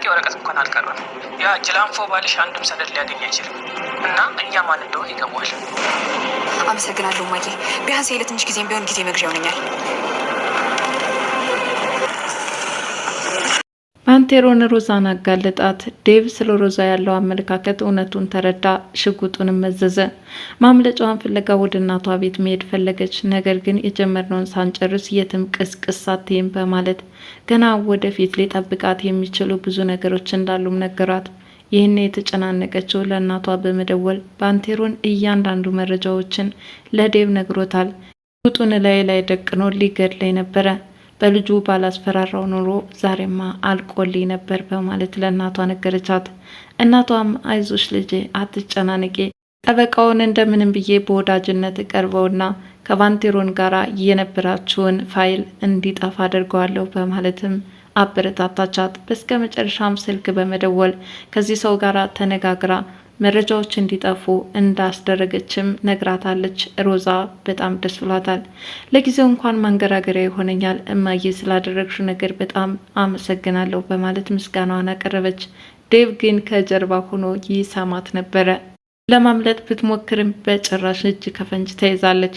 ወረቀት እንኳን አልቀረም። ያ ጅላንፎ ባልሽ አንድም ሰነድ ሊያገኝ አይችልም እና እኛ ማን እንደሆነ ይገባዋል። አመሰግናለሁ ማዬ። ቢያንስ ለትንሽ ጊዜም ቢሆን ጊዜ መግዣ ይሆነኛል። ባንቴሮን ሮዛን አጋለጣት። ዴቭ ስለ ሮዛ ያለው አመለካከት እውነቱን ተረዳ። ሽጉጡንም መዘዘ። ማምለጫዋን ፍለጋ ወደ እናቷ ቤት መሄድ ፈለገች። ነገር ግን የጀመርነውን ሳንጨርስ የትም ቅስቅስ አትይም በማለት ገና ወደፊት ሊጠብቃት የሚችሉ ብዙ ነገሮች እንዳሉም ነገሯት። ይህን የተጨናነቀችው ለእናቷ በመደወል ባንቴሮን እያንዳንዱ መረጃዎችን ለዴቭ ነግሮታል። ሽጉጡን ላይ ደቅኖ ሊገድለኝ ነበረ፣ በልጁ ባላስፈራራው ኑሮ ዛሬማ አልቆልኝ ነበር በማለት ለእናቷ ነገረቻት። እናቷም አይዞሽ ልጄ አትጨናነቂ፣ ጠበቃውን እንደምንም ብዬ በወዳጅነት ቀርበውና ከባንቴሮን ጋራ የነበራችውን ፋይል እንዲጠፋ አድርገዋለሁ በማለትም አበረታታቻት። በስከ መጨረሻም ስልክ በመደወል ከዚህ ሰው ጋር ተነጋግራ መረጃዎች እንዲጠፉ እንዳስደረገችም ነግራታለች። ሮዛ በጣም ደስ ብሏታል። ለጊዜው እንኳን ማንገራገሪያ ይሆነኛል እማዬ ስላደረግሽ ነገር በጣም አመሰግናለሁ በማለት ምስጋናዋን አቀረበች። ዴቭ ግን ከጀርባ ሆኖ ይሰማት ነበረ። ለማምለጥ ብትሞክርም በጭራሽ እጅ ከፈንጅ ተይዛለች።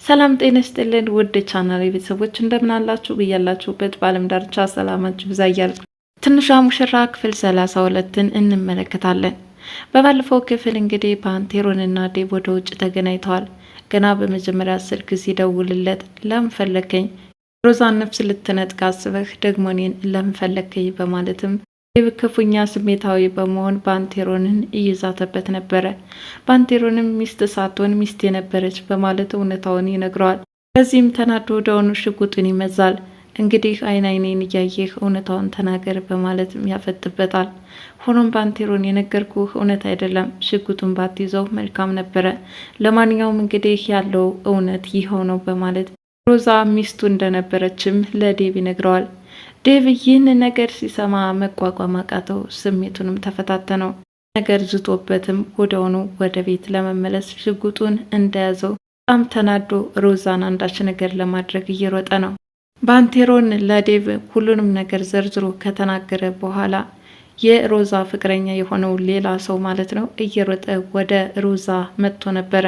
ሰላም ጤና ይስጥልን ውድ ቻናሌ ቤተሰቦች እንደምን አላችሁ? ብያላችሁበት በዓለም ዳርቻ ሰላማችሁ ይብዛ እያልኩ ትንሿ ሙሽራ ክፍል 32ን እንመለከታለን። በባለፈው ክፍል እንግዲህ ባንቴሮንና ዴቭ ወደ ውጭ ተገናኝተዋል። ገና በመጀመሪያ ስልክ ሲደውልለት ለምን ፈለከኝ? ሮዛን ነፍስ ልትነጥቅ አስበህ ደግሞ እኔን ለምን ፈለከኝ? በማለትም ዴቭ ክፉኛ ስሜታዊ በመሆን ባንቴሮንን እይዛተበት ነበረ። ባንቴሮንም ሚስት ሳትሆን ሚስት የነበረች በማለት እውነታውን ይነግረዋል። በዚህም ተናዶ ወደሆኑ ሽጉጡን ይመዛል። እንግዲህ አይኔን እያየህ እውነታውን ተናገር በማለትም ያፈጥበታል። ሆኖም ባንቴሮን የነገርኩህ እውነት አይደለም፣ ሽጉጡን ባትይዘው መልካም ነበረ። ለማንኛውም እንግዲህ ያለው እውነት ይኸው ነው በማለት ሮዛ ሚስቱ እንደነበረችም ለዴቭ ይነግረዋል። ዴቭ ይህን ነገር ሲሰማ መቋቋም አቃተው፣ ስሜቱንም ተፈታተነው። ነገር ዝቶበትም ወደሆኑ ወደ ቤት ለመመለስ ሽጉጡን እንደያዘው በጣም ተናዶ ሮዛን አንዳች ነገር ለማድረግ እየሮጠ ነው። ባንቴሮን ለዴቭ ሁሉንም ነገር ዘርዝሮ ከተናገረ በኋላ የሮዛ ፍቅረኛ የሆነው ሌላ ሰው ማለት ነው እየሮጠ ወደ ሮዛ መጥቶ ነበረ።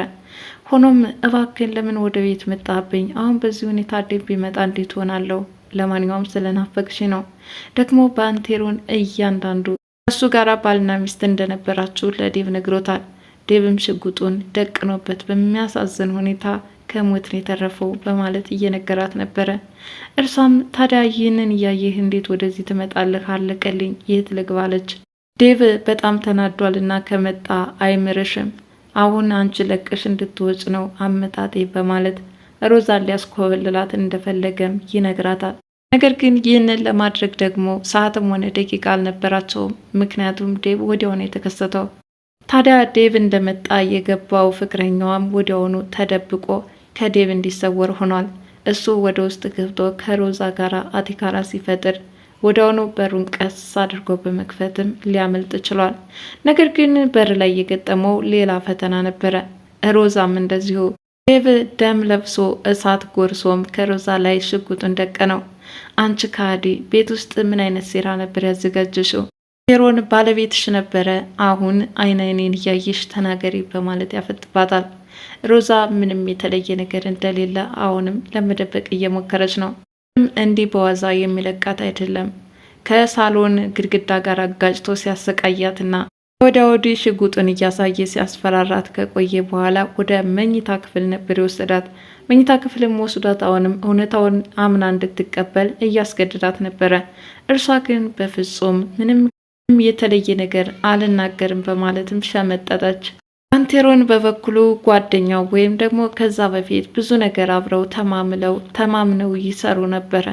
ሆኖም እባክን ለምን ወደ ቤት መጣብኝ? አሁን በዚህ ሁኔታ ዴቭ ቢመጣ እንዴት ሆናለሁ? ለማንኛውም ስለናፈቅሽ ነው። ደግሞ ባንቴሮን እያንዳንዱ እሱ ጋር ባልና ሚስት እንደነበራችሁ ለዴቭ ነግሮታል። ዴቭም ሽጉጡን ደቅኖበት በሚያሳዝን ሁኔታ ከሞት ነው የተረፈው በማለት እየነገራት ነበረ። እርሷም ታዲያ ይህንን እያየህ እንዴት ወደዚህ ትመጣለህ? አለቀልኝ፣ የት ልግባለች? ዴቭ በጣም ተናዷልና ከመጣ አይምርሽም፣ አሁን አንቺ ለቀሽ እንድትወጭ ነው አመጣጤ በማለት ሮዛን ሊያስኮበልላት እንደፈለገም ይነግራታል። ነገር ግን ይህንን ለማድረግ ደግሞ ሰዓትም ሆነ ደቂቃ አልነበራቸውም። ምክንያቱም ዴቭ ወዲያውኑ የተከሰተው። ታዲያ ዴቭ እንደመጣ የገባው ፍቅረኛዋም ወዲያውኑ ተደብቆ ከዴቭ እንዲሰወር ሆኗል። እሱ ወደ ውስጥ ገብቶ ከሮዛ ጋር አቲካራ ሲፈጥር ወዲያውኑ በሩን ቀስ አድርጎ በመክፈትም ሊያመልጥ ችሏል። ነገር ግን በር ላይ የገጠመው ሌላ ፈተና ነበረ። ሮዛም እንደዚሁ ዴቭ ደም ለብሶ እሳት ጎርሶም ከሮዛ ላይ ሽጉጡን ደቀነው። አንቺ ካዲ፣ ቤት ውስጥ ምን አይነት ሴራ ነበር ያዘጋጀሽው? ቴሮን ባለቤትሽ ነበረ፣ አሁን አይኔን እያየሽ ተናገሪ በማለት ያፈጥባታል። ሮዛ ምንም የተለየ ነገር እንደሌለ አሁንም ለመደበቅ እየሞከረች ነው። እንዲህ በዋዛ የሚለቃት አይደለም። ከሳሎን ግድግዳ ጋር አጋጭቶ ሲያሰቃያትና ወዲያ ወዲህ ሽጉጡን እያሳየ ሲያስፈራራት ከቆየ በኋላ ወደ መኝታ ክፍል ነበር የወሰዳት። መኝታ ክፍልም ወስዳት አሁንም እውነታውን አምና እንድትቀበል እያስገድዳት ነበረ። እርሷ ግን በፍጹም ምንም የተለየ ነገር አልናገርም በማለትም ሸመጠጠች። ባንቴሮን በበኩሉ ጓደኛው ወይም ደግሞ ከዛ በፊት ብዙ ነገር አብረው ተማምነው ይሰሩ ነበረ።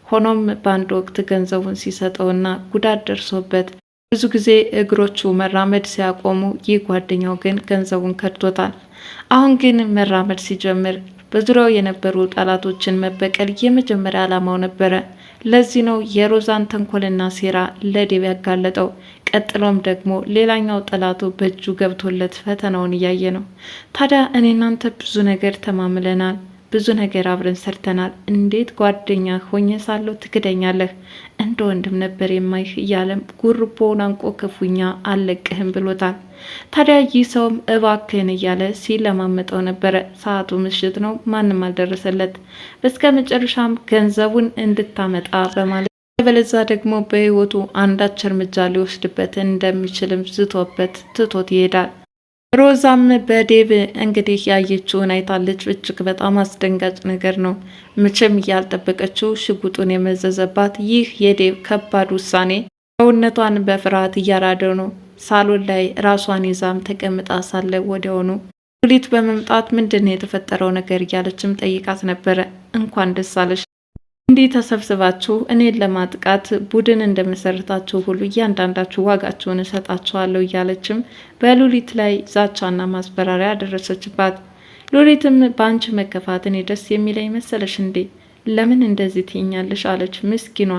ሆኖም በአንድ ወቅት ገንዘቡን ሲሰጠውና ጉዳት ደርሶበት ብዙ ጊዜ እግሮቹ መራመድ ሲያቆሙ ይህ ጓደኛው ግን ገንዘቡን ከድቶታል። አሁን ግን መራመድ ሲጀምር በዙሪያው የነበሩ ጠላቶችን መበቀል የመጀመሪያ ዓላማው ነበረ። ለዚህ ነው የሮዛን ተንኮልና ሴራ ለዴቭ ያጋለጠው። ቀጥሎም ደግሞ ሌላኛው ጠላቱ በእጁ ገብቶለት ፈተናውን እያየ ነው። ታዲያ እኔ እናንተ ብዙ ነገር ተማምለናል፣ ብዙ ነገር አብረን ሰርተናል። እንዴት ጓደኛ ሆኜ ሳለሁ ትክደኛለህ? እንደ ወንድም ነበር የማይህ እያለም ጉርቦውን አንቆ ክፉኛ አልለቅህም ብሎታል። ታዲያ ይህ ሰውም እባክህን እያለ ሲለማመጠው ነበረ። ሰዓቱ ምሽት ነው፣ ማንም አልደረሰለት። በስከ መጨረሻም ገንዘቡን እንድታመጣ በማለት በለዛ ደግሞ በህይወቱ አንዳች እርምጃ ሊወስድበት እንደሚችልም ዝቶበት ትቶት ይሄዳል። ሮዛም በዴቭ እንግዲህ ያየችውን አይታለች። እጅግ በጣም አስደንጋጭ ነገር ነው። መቼም ያልጠበቀችው ሽጉጡን የመዘዘባት ይህ የዴቭ ከባድ ውሳኔ ሰውነቷን በፍርሃት እያራደው ነው። ሳሎን ላይ ራሷን ይዛም ተቀምጣ ሳለ ወዲያውኑ ሉሊት በመምጣት ምንድን ነው የተፈጠረው ነገር እያለችም ጠይቃት ነበረ። እንኳን ደስ አለሽ፣ እንዲህ ተሰብስባችሁ እኔን ለማጥቃት ቡድን እንደመሰረታችሁ ሁሉ እያንዳንዳችሁ ዋጋችሁን እሰጣችኋለሁ እያለችም በሉሊት ላይ ዛቻና ማስፈራሪያ ደረሰችባት። ሉሊትም በአንቺ መከፋት እኔ ደስ የሚለኝ መሰለሽ እንዴ? ለምን እንደዚህ ትይኛለሽ? አለች ምስኪኗ።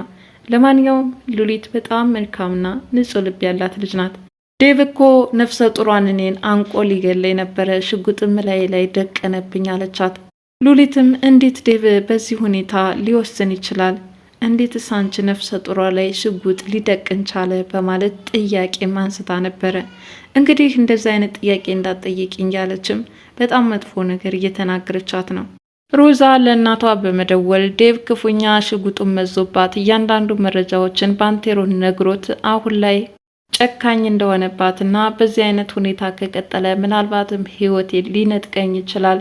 ለማንኛውም ሉሊት በጣም መልካምና ንጹሕ ልብ ያላት ልጅ ናት። ዴቭ እኮ ነፍሰ ጡሯን እኔን አንቆ ሊገለኝ ነበረ፣ ሽጉጥም ላይ ደቀነብኝ አለቻት። ሉሊትም እንዴት ዴቭ በዚህ ሁኔታ ሊወስን ይችላል? እንዴትስ አንቺ ነፍሰ ጡሯ ላይ ሽጉጥ ሊደቅን ቻለ? በማለት ጥያቄ አንስታ ነበረ። እንግዲህ እንደዚህ አይነት ጥያቄ እንዳትጠይቂኝ ያለችም በጣም መጥፎ ነገር እየተናገረቻት ነው። ሮዛ ለእናቷ በመደወል ዴቭ ክፉኛ ሽጉጡን መዞባት እያንዳንዱ መረጃዎችን ባንቴሮን ነግሮት አሁን ላይ ጨካኝ እንደሆነባትና በዚህ አይነት ሁኔታ ከቀጠለ ምናልባትም ሕይወቴ ሊነጥቀኝ ይችላል፣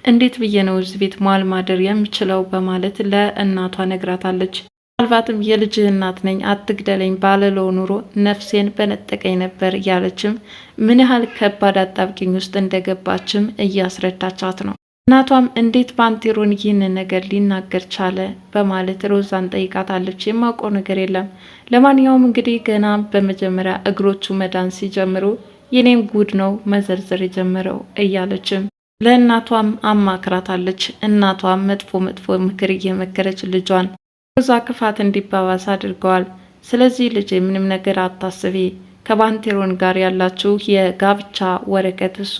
እንዴት ብዬ ነው እዚህ ቤት መዋል ማደር የምችለው? በማለት ለእናቷ ነግራታለች። ምናልባትም የልጅህ እናት ነኝ አትግደለኝ ባለለው ኑሮ ነፍሴን በነጠቀኝ ነበር እያለችም ምን ያህል ከባድ አጣብቂኝ ውስጥ እንደገባችም እያስረዳቻት ነው። እናቷም እንዴት ባንቴሮን ይህንን ነገር ሊናገር ቻለ? በማለት ሮዛን ጠይቃታለች። የማውቀው ነገር የለም፣ ለማንኛውም እንግዲህ ገና በመጀመሪያ እግሮቹ መዳን ሲጀምሩ የኔም ጉድ ነው መዘርዘር የጀመረው እያለችም ለእናቷም አማክራታለች። እናቷም መጥፎ ምክር እየመከረች ልጇን ሮዛ ክፋት እንዲባባስ አድርገዋል። ስለዚህ ልጄ ምንም ነገር አታስቢ፣ ከባንቴሮን ጋር ያላችሁ የጋብቻ ወረቀት እሱ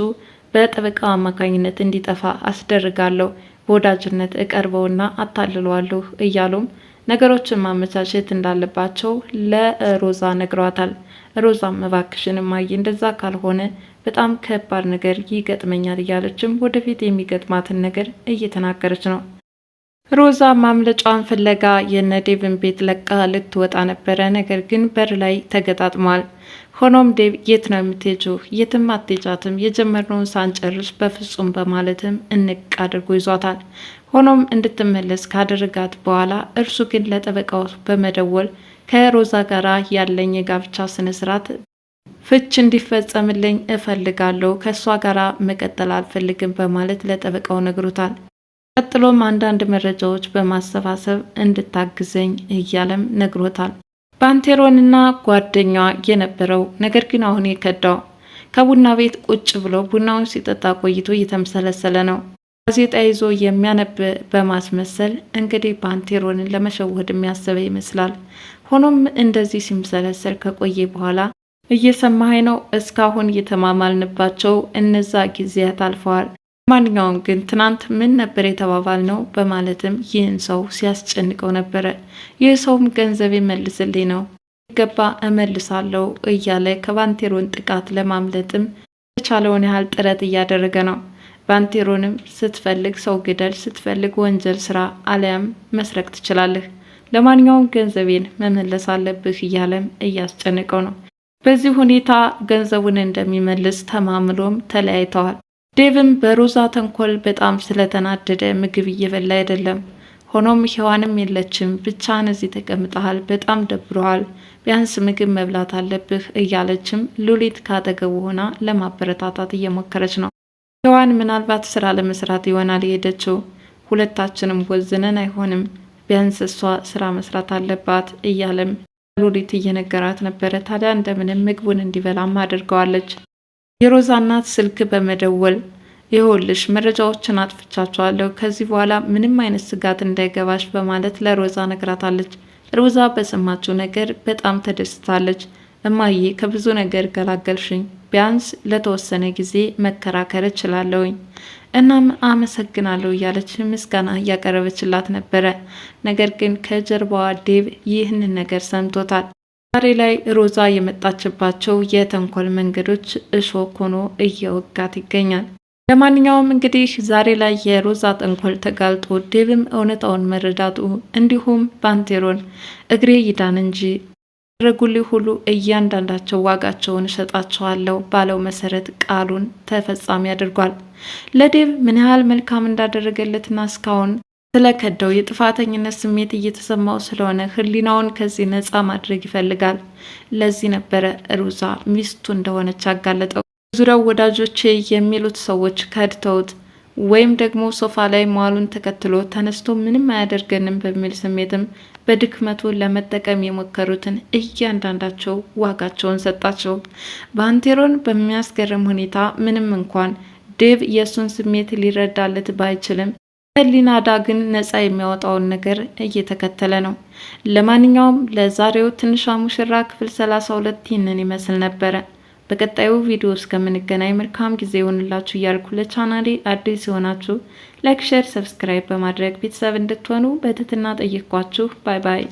በጠበቃው አማካኝነት እንዲጠፋ አስደርጋለሁ፣ በወዳጅነት እቀርበውና አታልለዋለሁ እያሉም ነገሮችን ማመቻቸት እንዳለባቸው ለሮዛ ነግሯታል። ሮዛም እባክሽን እማዬ እንደዛ ካልሆነ በጣም ከባድ ነገር ይገጥመኛል እያለችም ወደፊት የሚገጥማትን ነገር እየተናገረች ነው። ሮዛ ማምለጫዋን ፍለጋ የነዴቭን ቤት ለቃ ልትወጣ ነበረ። ነገር ግን በር ላይ ተገጣጥሟል። ሆኖም ዴቭ የት ነው የምትሄጂው? የትም አትሄጃትም፣ የጀመርነውን ሳንጨርስ በፍጹም በማለትም እንቅ አድርጎ ይዟታል። ሆኖም እንድትመለስ ካደረጋት በኋላ እርሱ ግን ለጠበቃው በመደወል ከሮዛ ጋር ያለኝ የጋብቻ ስነስርዓት ፍች እንዲፈጸምልኝ እፈልጋለሁ፣ ከእሷ ጋር መቀጠል አልፈልግም በማለት ለጠበቃው ነግሮታል። ቀጥሎም አንዳንድ መረጃዎች በማሰባሰብ እንድታግዘኝ እያለም ነግሮታል። ባንቴሮንና ጓደኛዋ የነበረው ነገር ግን አሁን የከዳው ከቡና ቤት ቁጭ ብሎ ቡናውን ሲጠጣ ቆይቶ እየተመሰለሰለ ነው። ጋዜጣ ይዞ የሚያነብ በማስመሰል እንግዲህ ባንቴሮንን ለመሸወድ የሚያስበ ይመስላል። ሆኖም እንደዚህ ሲምሰለሰል ከቆየ በኋላ እየሰማኸኝ ነው? እስካሁን እየተማማልንባቸው እነዛ ጊዜያት አልፈዋል። ማንኛውም ግን ትናንት ምን ነበር የተባባል ነው? በማለትም ይህን ሰው ሲያስጨንቀው ነበረ። ይህ ሰውም ገንዘብ መልስልኝ ነው ገባ እመልሳለሁ እያለ ከባንቴሮን ጥቃት ለማምለጥም የቻለውን ያህል ጥረት እያደረገ ነው። ባንቴሮንም ስትፈልግ ሰው ግደል፣ ስትፈልግ ወንጀል ስራ፣ አሊያም መስረቅ ትችላለህ፣ ለማንኛውም ገንዘቤን መመለስ አለብህ እያለም እያስጨንቀው ነው። በዚህ ሁኔታ ገንዘቡን እንደሚመልስ ተማምሎም ተለያይተዋል። ዴቭም በሮዛ ተንኮል በጣም ስለተናደደ ምግብ እየበላ አይደለም። ሆኖም ሔዋንም የለችም፣ ብቻህን እዚህ ተቀምጠሃል፣ በጣም ደብሮሃል፣ ቢያንስ ምግብ መብላት አለብህ እያለችም ሉሊት ካጠገቡ ሆና ለማበረታታት እየሞከረች ነው። ሔዋን ምናልባት ስራ ለመስራት ይሆናል የሄደችው፣ ሁለታችንም ወዝነን አይሆንም፣ ቢያንስ እሷ ስራ መስራት አለባት እያለም ሉሊት እየነገራት ነበረ። ታዲያ እንደምንም ምግቡን እንዲበላም አድርገዋለች። የሮዛ እናት ስልክ በመደወል ይኸውልሽ መረጃዎችን አጥፍቻቸዋለሁ፣ ከዚህ በኋላ ምንም አይነት ስጋት እንዳይገባሽ በማለት ለሮዛ ነግራታለች። ሮዛ በሰማችው ነገር በጣም ተደስታለች። እማዬ ከብዙ ነገር ገላገልሽኝ፣ ቢያንስ ለተወሰነ ጊዜ መከራከር እችላለሁኝ። እናም አመሰግናለሁ እያለች ምስጋና እያቀረበችላት ነበረ። ነገር ግን ከጀርባዋ ዴቭ ይህንን ነገር ሰምቶታል። ዛሬ ላይ ሮዛ የመጣችባቸው የተንኮል መንገዶች እሾክ ሆኖ እየወጋት ይገኛል። ለማንኛውም እንግዲህ ዛሬ ላይ የሮዛ ተንኮል ተጋልጦ ዴቭም እውነታውን መረዳቱ እንዲሁም ባንቴሮን እግሬ ይዳን እንጂ ያደረጉልኝ ሁሉ እያንዳንዳቸው ዋጋቸውን እሰጣቸዋለሁ ባለው መሰረት ቃሉን ተፈጻሚ አድርጓል። ለዴቭ ምን ያህል መልካም እንዳደረገለትና እስካሁን ስለከደው የጥፋተኝነት ስሜት እየተሰማው ስለሆነ ሕሊናውን ከዚህ ነፃ ማድረግ ይፈልጋል። ለዚህ ነበረ ሮዛ ሚስቱ እንደሆነች ያጋለጠው። ዙሪያው ወዳጆቼ የሚሉት ሰዎች ከድተውት ወይም ደግሞ ሶፋ ላይ መዋሉን ተከትሎ ተነስቶ ምንም አያደርገንም በሚል ስሜትም በድክመቱ ለመጠቀም የሞከሩትን እያንዳንዳቸው ዋጋቸውን ሰጣቸው። ባንቴሮን በሚያስገርም ሁኔታ ምንም እንኳን ዴቭ የእሱን ስሜት ሊረዳለት ባይችልም ከሊናዳ ግን ነፃ የሚያወጣውን ነገር እየተከተለ ነው። ለማንኛውም ለዛሬው ትንሿ ሙሽራ ክፍል 32 ይህንን ይመስል ነበረ። በቀጣዩ ቪዲዮ እስከምንገናኝ መልካም ጊዜ ይሆንላችሁ እያልኩ ለቻናሌ አዲስ የሆናችሁ ላይክ፣ ሼር፣ ሰብስክራይብ በማድረግ ቤተሰብ እንድትሆኑ በትህትና ጠይቋችሁ። ባይ ባይ።